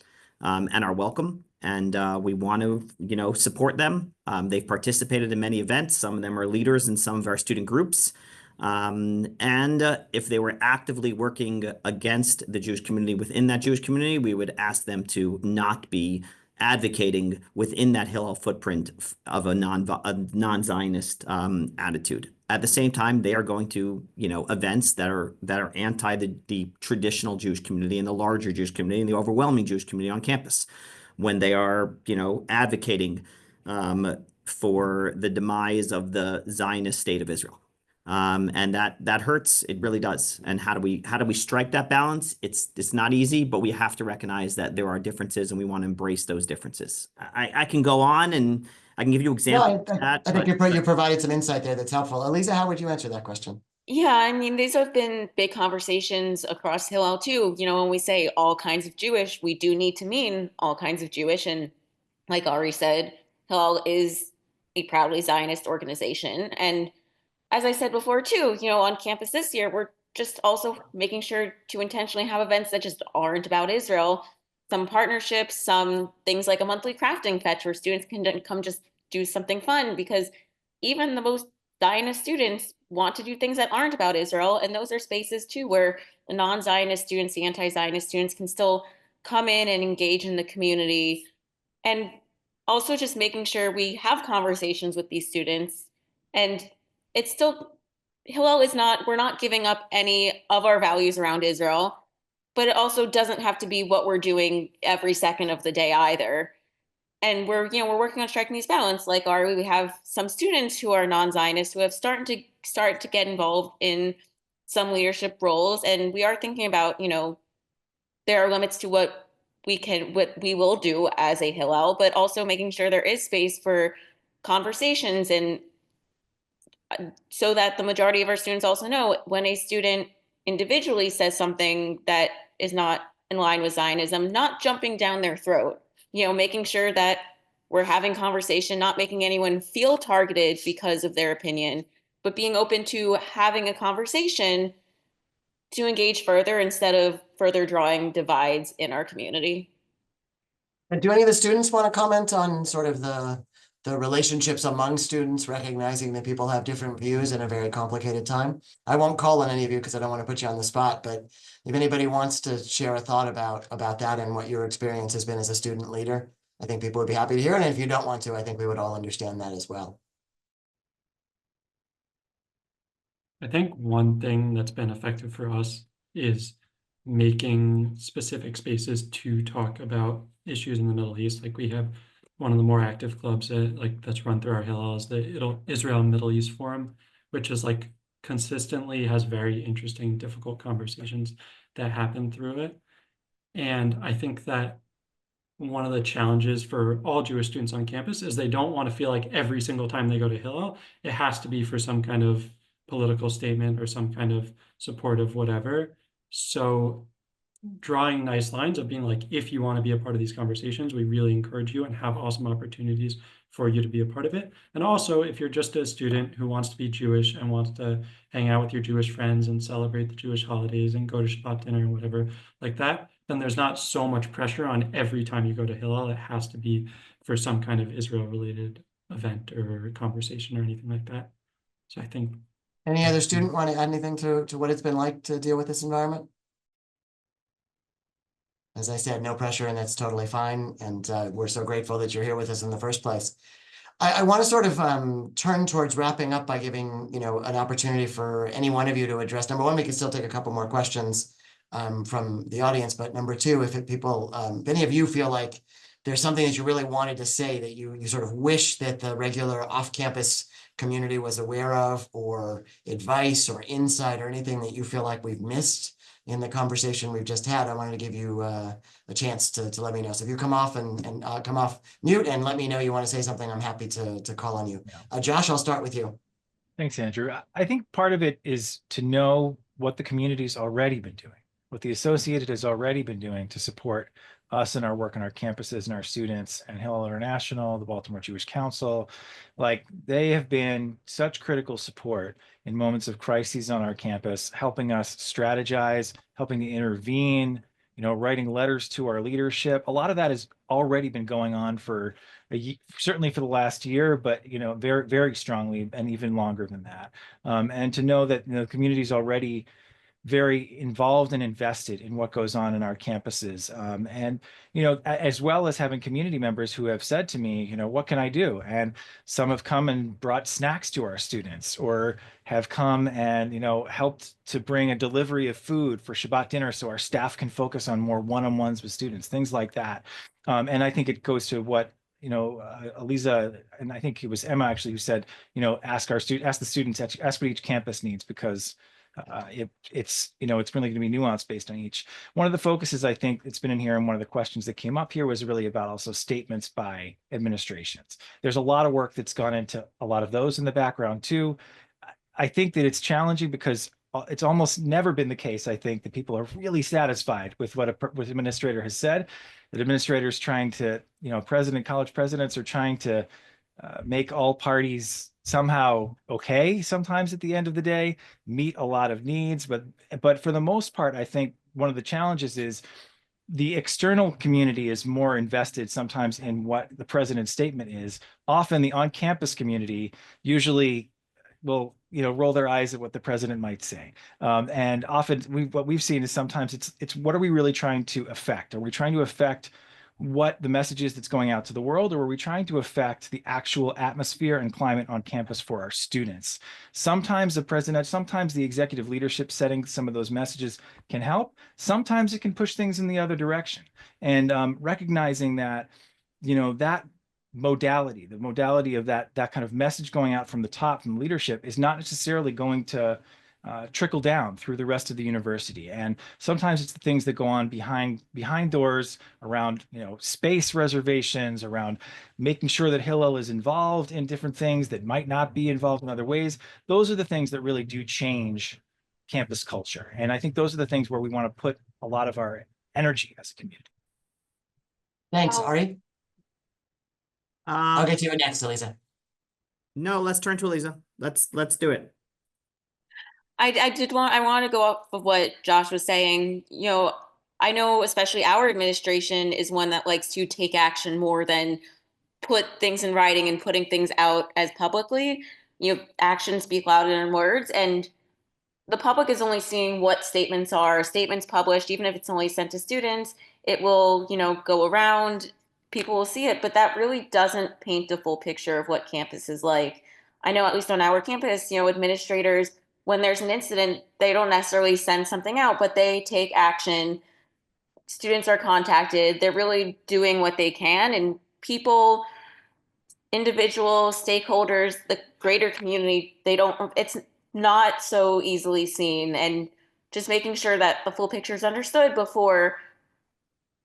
and are welcome. And we want to, support them. They've participated in many events. Some of them are leaders in some of our student groups. And if they were actively working against the Jewish community within that Jewish community, we would ask them to not be advocating within that Hillel footprint of a non-Zionist attitude. At the same time, they are going to, events that are anti the traditional Jewish community and the larger Jewish community and the overwhelming Jewish community on campus, when they are, advocating for the demise of the Zionist state of Israel. And that hurts. It really does. And how do we strike that balance? It's not easy, but we have to recognize that there are differences, and we want to embrace those differences. I can go on and I can give you examples of that. I think you provided some insight there that's helpful. Elisa, how would you answer that question? Yeah, I mean, these have been big conversations across Hillel too. When we say all kinds of Jewish, we do need to mean all kinds of Jewish. And like Ari said, Hillel is a proudly Zionist organization. And as I said before too, on campus this year, we're just also making sure to intentionally have events that just aren't about Israel. Some partnerships, some things like a monthly crafting fetch where students can come just do something fun, because even the most Zionist students want to do things that aren't about Israel. And those are spaces too where the non-Zionist students, the anti-Zionist students can still come in and engage in the community. And also just making sure we have conversations with these students. And it's still, Hillel is not, we're not giving up any of our values around Israel, but it also doesn't have to be what we're doing every second of the day either. And we're working on striking these balance. Like we have some students who are non-Zionist who have start to get involved in some leadership roles. And we are thinking about, there are limits to what we will do as a Hillel, but also making sure there is space for conversations, and so that the majority of our students also know when a student individually says something that is not in line with Zionism, not jumping down their throat, making sure that we're having conversation, not making anyone feel targeted because of their opinion, but being open to having a conversation to engage further instead of further drawing divides in our community. And do any of the students want to comment on sort of the relationships among students, recognizing that people have different views in a very complicated time? I won't call on any of you because I don't want to put you on the spot, but if anybody wants to share a thought about that and what your experience has been as a student leader, I think people would be happy to hear it. And if you don't want to, I think we would all understand that as well. I think one thing that's been effective for us is making specific spaces to talk about issues in the Middle East. Like we have one of the more active clubs that's run through our Hillel is the Israel Middle East Forum, which is like consistently has very interesting, difficult conversations that happen through it. And I think that one of the challenges for all Jewish students on campus is they don't want to feel like every single time they go to Hillel, it has to be for some kind of political statement or some kind of supportive whatever. So drawing nice lines of being like, if you want to be a part of these conversations, we really encourage you and have awesome opportunities for you to be a part of it. And also, if you're just a student who wants to be Jewish and wants to hang out with your Jewish friends and celebrate the Jewish holidays and go to Shabbat dinner and whatever like that, then there's not so much pressure on every time you go to Hillel. It has to be for some kind of Israel-related event or conversation or anything like that. So I think. Any other student want to add anything to what it's been like to deal with this environment? As I said, no pressure, and that's totally fine. And we're so grateful that you're here with us in the first place. I want to sort of turn towards wrapping up by giving, an opportunity for any one of you to address. Number one, we can still take a couple more questions from the audience. But number two, if any of you feel like there's something that you really wanted to say that you sort of wish that the regular off-campus community was aware of, or advice or insight or anything that you feel like we've missed in the conversation we've just had, I wanted to give you a chance to let me know. So if you come off and come off mute and let me know you want to say something, I'm happy to call on you. Josh, I'll start with you. Thanks, Andrew. I think part of it is to know what the community's already been doing, what the Associated has already been doing to support us and our work on our campuses and our students, and Hillel International, the Baltimore Jewish Council. Like, they have been such critical support in moments of crises on our campus, helping us strategize, helping to intervene, writing letters to our leadership. A lot of that has already been going on for certainly for the last year, but very, very strongly and even longer than that. And to know that the community is already very involved and invested in what goes on in our campuses. And, as well as having community members who have said to me, what can I do? And some have come and brought snacks to our students, or have come and, helped to bring a delivery of food for Shabbat dinner so our staff can focus on more one-on-ones with students, things like that. And I think it goes to what Aliza, and I think it was Emma actually who said, ask the students, ask what each campus needs, because it's really going to be nuanced based on each. One of the focuses I think it's been in here, and one of the questions that came up here was really about also statements by administrations. There's a lot of work that's gone into a lot of those in the background too. I think that it's challenging because it's almost never been the case, I think, that people are really satisfied with what an administrator has said. That administrators trying to, college presidents are trying to make all parties somehow okay sometimes at the end of the day, meet a lot of needs. But for the most part, I think one of the challenges is the external community is more invested sometimes in what the president's statement is. Often the on-campus community usually will roll their eyes at what the president might say. And often what we've seen is sometimes it's what are we really trying to affect? Are we trying to affect what the message is that's going out to the world, or are we trying to affect the actual atmosphere and climate on campus for our students? Sometimes the president, sometimes the executive leadership setting some of those messages can help. Sometimes it can push things in the other direction. And recognizing that, that modality, the modality of that kind of message going out from the top, from leadership, is not necessarily going to trickle down through the rest of the university. And sometimes it's the things that go on behind doors around, space reservations, around making sure that Hillel is involved in different things that might not be involved in other ways. Those are the things that really do change campus culture. And I think those are the things where we want to put a lot of our energy as a community. Thanks, Ari. I'll get to you next, Elisa. No, let's turn to Aliza. Let's do it. I want to go off of what Josh was saying. I know especially our administration is one that likes to take action more than put things in writing and putting things out as publicly. Actions speak louder than words, and the public is only seeing what statements published, even if it's only sent to students. It will, go around, people will see it, but that really doesn't paint the full picture of what campus is like. I know at least on our campus, administrators when there's an incident, they don't necessarily send something out, but they take action. Students are contacted. They're really doing what they can, and people, individuals, stakeholders, the greater community, it's not so easily seen, and just making sure that the full picture is understood before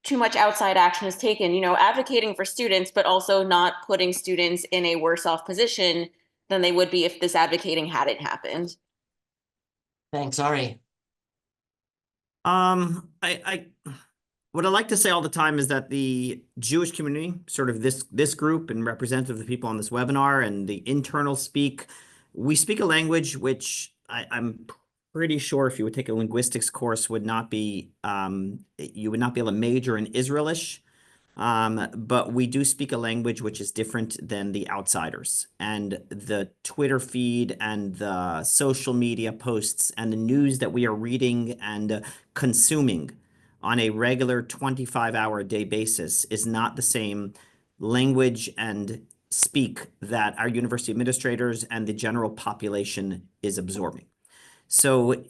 too much outside action is taken, advocating for students, but also not putting students in a worse off position than they would be if this advocating hadn't happened. Thanks, Ari. I what I like to say all the time is that the Jewish community, sort of this group and representative of the people on this webinar and the internal we speak a language which I'm pretty sure if you would take a linguistics course would not be, you would not be able to major in Israelish. But we do speak a language which is different than the outsiders. And the Twitter feed and the social media posts and the news that we are reading and consuming on a regular 25-hour-a-day basis is not the same language and speak that our university administrators and the general population is absorbing. So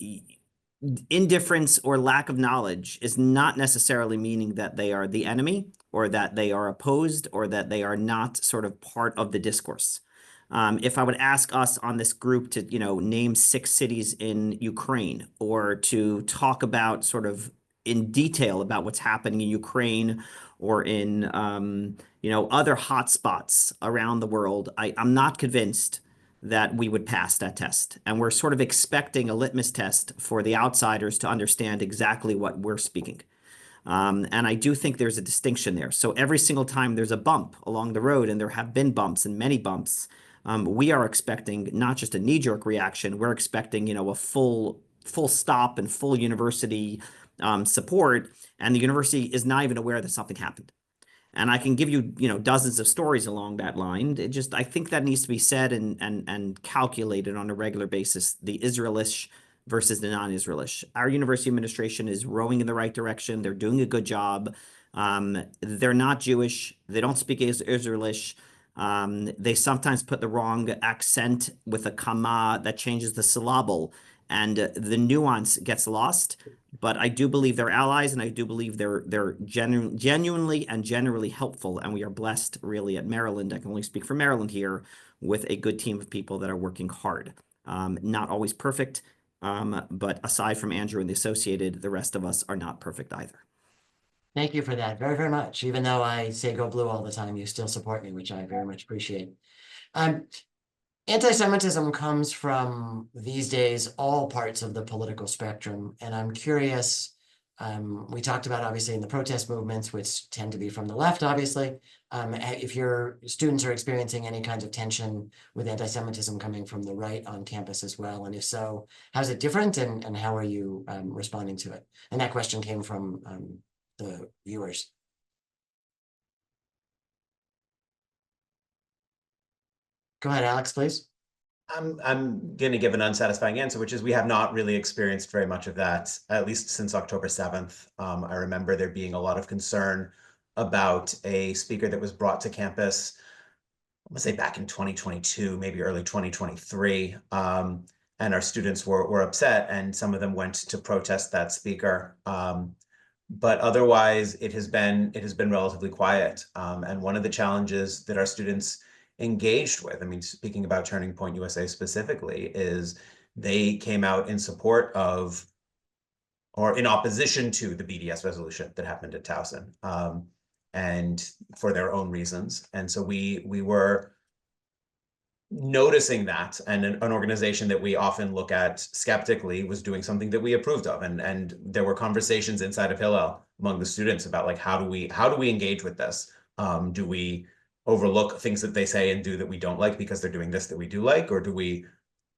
indifference or lack of knowledge is not necessarily meaning that they are the enemy or that they are opposed or that they are not sort of part of the discourse. If I would ask us on this group to, name 6 cities in Ukraine or to talk about sort of in detail about what's happening in Ukraine or in, other hotspots around the world, I'm not convinced that we would pass that test. And we're sort of expecting a litmus test for the outsiders to understand exactly what we're speaking. And I do think there's a distinction there. So every single time there's a bump along the road, and there have been bumps and many bumps, we are expecting not just a knee-jerk reaction, we're expecting, a full stop and full university support. And the university is not even aware that something happened. And I can give you, dozens of stories along that line. I think that needs to be said and calculated on a regular basis, the Israelish versus the non-Israelish. Our university administration is rowing in the right direction. They're doing a good job. They're not Jewish. They don't speak Israelish. They sometimes put the wrong accent with a comma that changes the syllable, and the nuance gets lost. But I do believe they're allies, and I do believe they're genuinely and generally helpful. And we are blessed, really, at Maryland. I can only speak for Maryland here, with a good team of people that are working hard. Not always perfect, but aside from Andrew and the Associated, the rest of us are not perfect either. Thank you for that very, very much. Even though I say go blue all the time, you still support me, which I very much appreciate. Anti-Semitism comes from, these days, all parts of the political spectrum. And I'm curious, we talked about, obviously, in the protest movements, which tend to be from the left, obviously, if your students are experiencing any kinds of tension with anti-Semitism coming from the right on campus as well. And if so, how's it different, and how are you responding to it? And that question came from the viewers. Go ahead, Alex, please. I'm going to give an unsatisfying answer, which is we have not really experienced very much of that, at least since October 7th. I remember there being a lot of concern about a speaker that was brought to campus, I want to say back in 2022, maybe early 2023. And our students were upset, and some of them went to protest that speaker. But otherwise, it has been relatively quiet. And one of the challenges that our students engaged with, I mean, speaking about Turning Point USA specifically, is they came out in support of, or in opposition to, the BDS resolution that happened at Towson, and for their own reasons. And so we were noticing that, and an organization that we often look at skeptically was doing something that we approved of, and there were conversations inside of Hillel among the students about, like, how do we engage with this? Do we overlook things that they say and do that we don't like because they're doing this that we do like, or do we,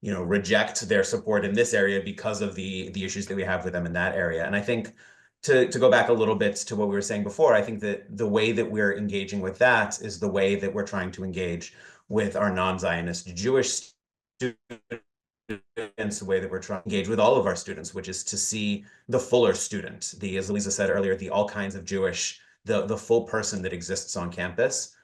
reject their support in this area because of the issues that we have with them in that area? And I think to go back a little bit to what we were saying before, I think that the way that we're engaging with that is the way that we're trying to engage with our non-Zionist Jewish students, the way that we're trying to engage with all of our students, which is to see the fuller student, as Elisa said earlier, the all kinds of Jewish, the full person that exists on campus,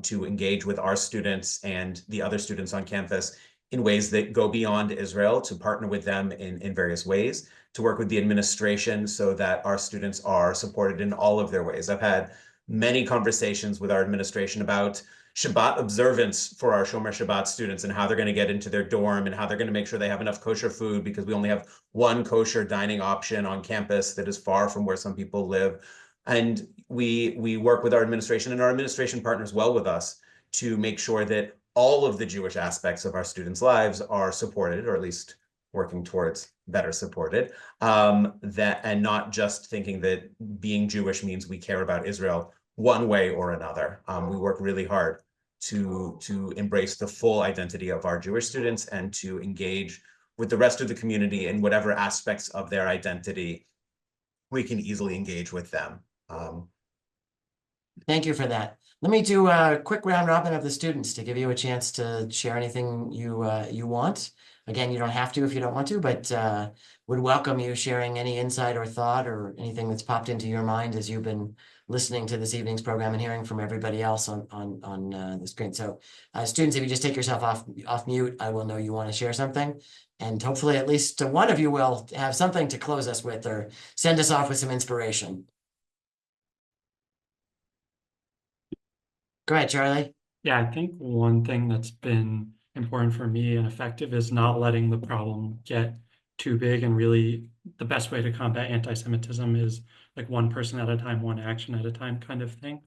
to engage with our students and the other students on campus in ways that go beyond Israel, to partner with them in various ways, to work with the administration so that our students are supported in all of their ways. I've had many conversations with our administration about Shabbat observance for our Shomer Shabbat students and how they're going to get into their dorm and how they're going to make sure they have enough kosher food, because we only have one kosher dining option on campus that is far from where some people live. And we work with our administration, and our administration partners well with us to make sure that all of the Jewish aspects of our students' lives are supported, or at least working towards better supported, and not just thinking that being Jewish means we care about Israel one way or another. We work really hard to embrace the full identity of our Jewish students and to engage with the rest of the community in whatever aspects of their identity we can easily engage with them. Thank you for that. Let me do a quick round robin of the students to give you a chance to share anything you want. Again, you don't have to if you don't want to, but would welcome you sharing any insight or thought or anything that's popped into your mind as you've been listening to this evening's program and hearing from everybody else on the screen. So students, if you just take yourself off mute, I will know you want to share something. And hopefully at least one of you will have something to close us with or send us off with some inspiration. Go ahead, Charlie. Yeah, I think one thing that's been important for me and effective is not letting the problem get too big. And really, the best way to combat anti-Semitism is like one person at a time, one action at a time kind of thing.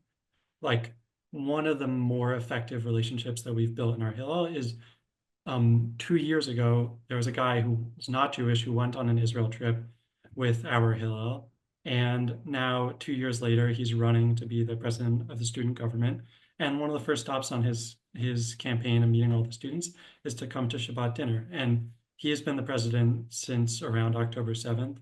Like one of the more effective relationships that we've built in our Hillel is 2 years ago, there was a guy who was not Jewish who went on an Israel trip with our Hillel. And now 2 years later, he's running to be the president of the student government. And one of the first stops on his campaign and meeting all the students is to come to Shabbat dinner. And he has been the president since around October 7th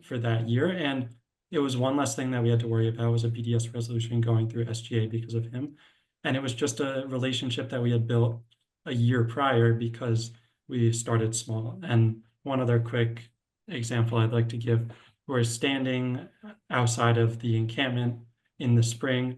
for that year. And it was one less thing that we had to worry about, was a BDS resolution going through SGA because of him. And it was just a relationship that we had built a year prior because we started small. And one other quick example I'd like to give, we're standing outside of the encampment in the spring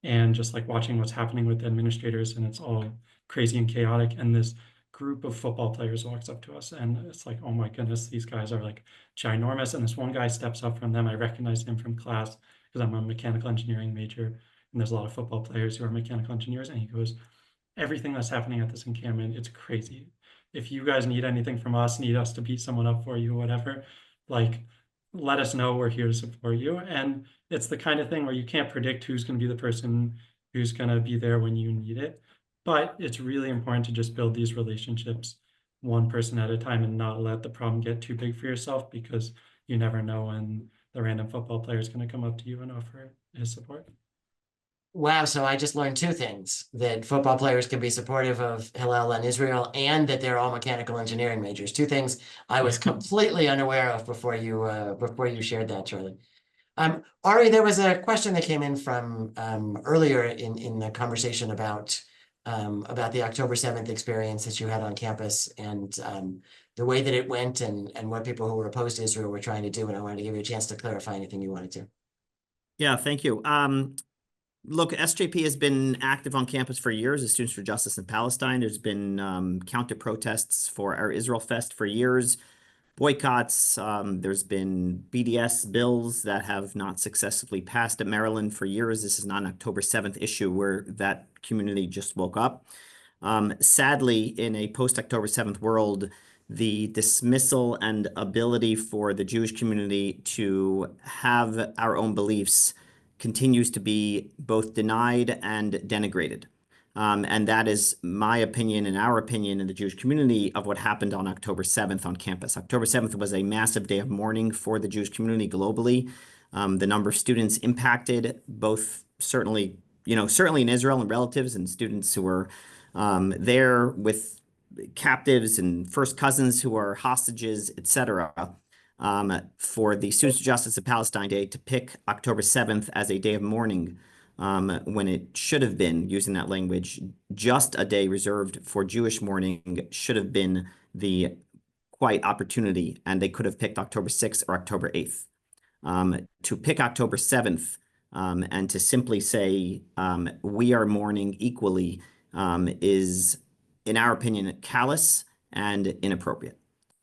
and just like watching what's happening with the administrators, and it's all crazy and chaotic. And this group of football players walks up to us and it's like, oh my goodness, these guys are like ginormous. And this one guy steps up from them. I recognize him from class because I'm a mechanical engineering major and there's a lot of football players who are mechanical engineers. And he goes, everything that's happening at this encampment, it's crazy. If you guys need anything from us, need us to beat someone up for you, whatever, like let us know, we're here to support you. And it's the kind of thing where you can't predict who's going to be the person who's going to be there when you need it. But it's really important to just build these relationships one person at a time and not let the problem get too big for yourself, because you never know when the random football player is going to come up to you and offer his support. Wow, so I just learned two things: that football players can be supportive of Hillel and Israel, and that they're all mechanical engineering majors. Two things I was completely unaware of before you shared that, Charlie. Ari, there was a question that came in from earlier in the conversation about the October 7th experience that you had on campus, and the way that it went, and what people who were opposed to Israel were trying to do. And I wanted to give you a chance to clarify anything you wanted to. Yeah, thank you. Look, SJP has been active on campus for years as Students for Justice in Palestine. There's been counter protests for our Israel Fest for years, boycotts. There's been BDS bills that have not successfully passed at Maryland for years. This is not an October 7th issue where that community just woke up. Sadly, in a post-October 7th world, the dismissal and ability for the Jewish community to have our own beliefs continues to be both denied and denigrated. And that is my opinion and our opinion in the Jewish community of what happened on October 7th on campus. October 7th was a massive day of mourning for the Jewish community globally. The number of students impacted, both certainly in Israel and relatives and students who were there with captives and first cousins who are hostages, etc. For the Students for Justice of Palestine Day to pick October 7th as a day of mourning, when it should have been, using that language, just a day reserved for Jewish mourning, should have been the quiet opportunity, and they could have picked October 6th or October 8th. To pick October 7th and to simply say we are mourning equally is, in our opinion, callous and inappropriate.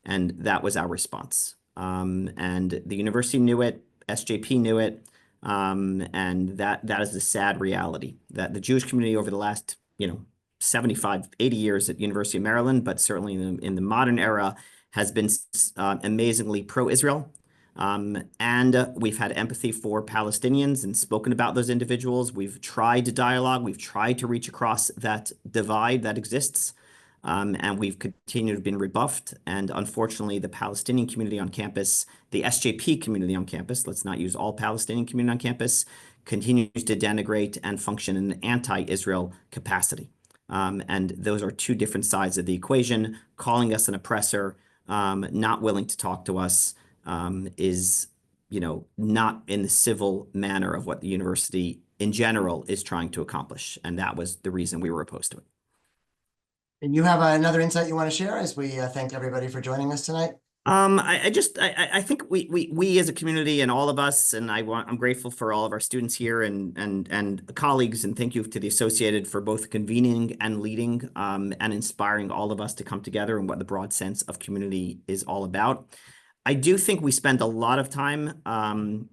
And that was our response. And the university knew it, SJP knew it, and that is the sad reality that the Jewish community over the last, 75, 80 years at University of Maryland, but certainly in the modern era, has been amazingly pro-Israel. And we've had empathy for Palestinians and spoken about those individuals. We've tried to dialogue. We've tried to reach across that divide that exists. And we've continued to been rebuffed. And unfortunately, the Palestinian community on campus, the SJP community on campus, let's not use all Palestinian community on campus, continues to denigrate and function in an anti-Israel capacity. And those are two different sides of the equation. Calling us an oppressor, not willing to talk to us, is, not in the civil manner of what the university in general is trying to accomplish. And that was the reason we were opposed to it. And you have another insight you want to share as we thank everybody for joining us tonight? I think we as a community and all of us, and I'm grateful for all of our students here and colleagues, and thank you to the Associated for both convening and leading and inspiring all of us to come together and what the broad sense of community is all about. I do think we spend a lot of time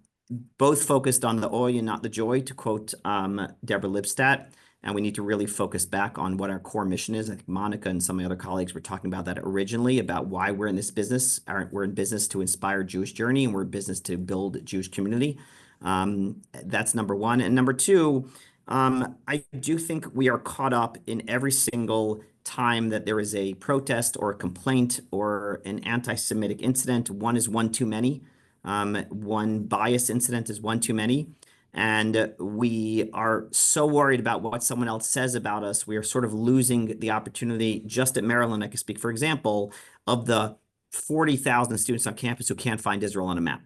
both focused on the oy and not the joy, to quote Deborah Lipstadt. And we need to really focus back on what our core mission is. I think Monica and some of the other colleagues were talking about that originally, about why we're in this business. We're in business to inspire Jewish journey, and we're in business to build Jewish community. That's number one. And number two, I do think we are caught up in every single time that there is a protest or a complaint or an anti-Semitic incident. One is one too many. One bias incident is one too many. And we are so worried about what someone else says about us. We are sort of losing the opportunity. Just at Maryland, I can speak, for example, of the 40,000 students on campus who can't find Israel on a map.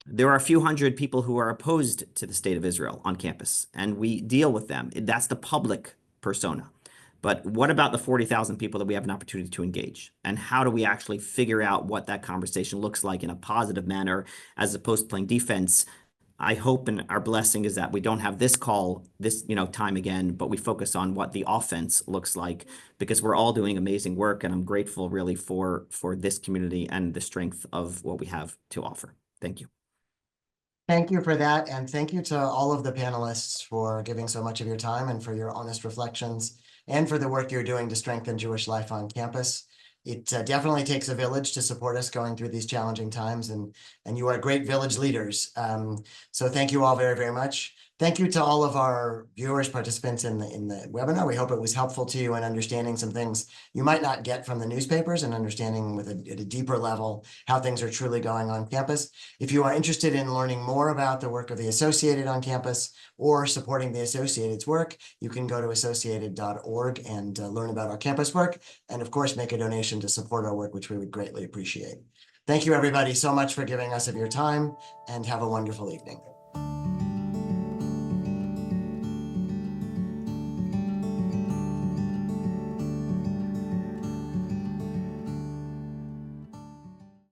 There are a few hundred people who are opposed to the state of Israel on campus, and we deal with them. That's the public persona. But what about the 40,000 people that we have an opportunity to engage? And how do we actually figure out what that conversation looks like in a positive manner, as opposed to playing defense? I hope, and our blessing is that we don't have this call this, time again, but we focus on what the offense looks like, because we're all doing amazing work. And I'm grateful really for this community and the strength of what we have to offer. Thank you. Thank you for that. And thank you to all of the panelists for giving so much of your time and for your honest reflections and for the work you're doing to strengthen Jewish life on campus. It definitely takes a village to support us going through these challenging times, and you are great village leaders. So thank you all very, very much. Thank you to all of our viewers, participants in the webinar. We hope it was helpful to you in understanding some things you might not get from the newspapers, and understanding at a deeper level how things are truly going on campus. If you are interested in learning more about the work of the Associated on campus or supporting the Associated's work, you can go to associated.org and learn about our campus work, and of course make a donation to support our work, which we would greatly appreciate. Thank you everybody so much for giving us of your time, and have a wonderful evening.